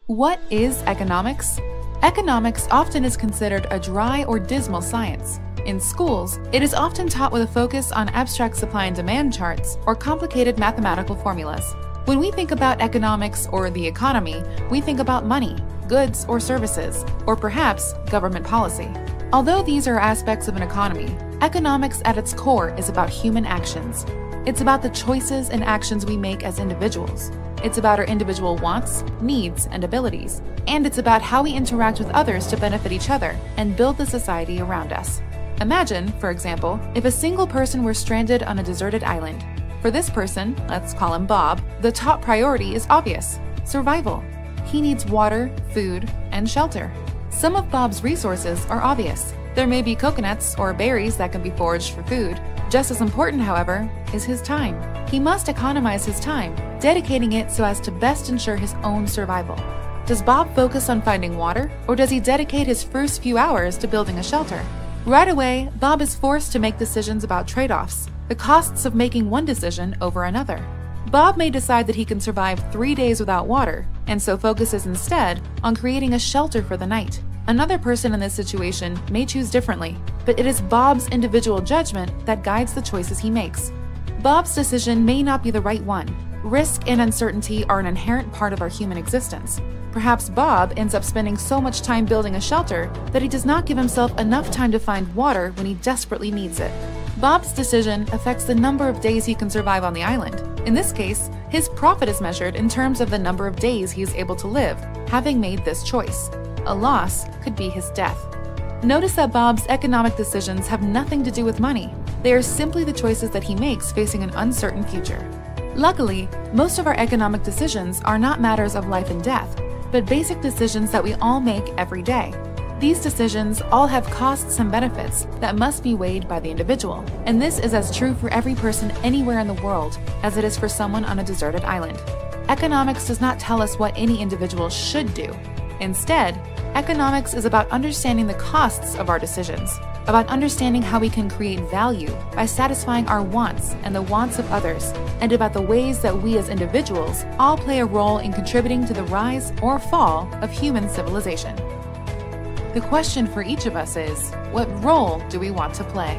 What is economics? Economics often is considered a dry or dismal science. In schools, it is often taught with a focus on abstract supply and demand charts or complicated mathematical formulas. When we think about economics or the economy, we think about money, goods or services, or perhaps government policy. Although these are aspects of an economy, economics at its core is about human actions. It's about the choices and actions we make as individuals. It's about our individual wants, needs, and abilities. And it's about how we interact with others to benefit each other and build the society around us. Imagine, for example, if a single person were stranded on a deserted island. For this person, let's call him Bob, the top priority is obvious: survival. He needs water, food, and shelter. Some of Bob's resources are obvious. There may be coconuts or berries that can be foraged for food. Just as important, however, is his time. He must economize his time, dedicating it so as to best ensure his own survival. Does Bob focus on finding water, or does he dedicate his first few hours to building a shelter? Right away, Bob is forced to make decisions about trade-offs, the costs of making one decision over another. Bob may decide that he can survive 3 days without water, and so focuses instead on creating a shelter for the night. Another person in this situation may choose differently, but it is Bob's individual judgment that guides the choices he makes. Bob's decision may not be the right one. Risk and uncertainty are an inherent part of our human existence. Perhaps Bob ends up spending so much time building a shelter that he does not give himself enough time to find water when he desperately needs it. Bob's decision affects the number of days he can survive on the island. In this case, his profit is measured in terms of the number of days he is able to live, having made this choice. A loss could be his death. Notice that Bob's economic decisions have nothing to do with money. They are simply the choices that he makes facing an uncertain future. Luckily, most of our economic decisions are not matters of life and death, but basic decisions that we all make every day. These decisions all have costs and benefits that must be weighed by the individual, and this is as true for every person anywhere in the world as it is for someone on a deserted island. Economics does not tell us what any individual should do. Instead, economics is about understanding the costs of our decisions, about understanding how we can create value by satisfying our wants and the wants of others, and about the ways that we as individuals all play a role in contributing to the rise or fall of human civilization. The question for each of us is, what role do we want to play?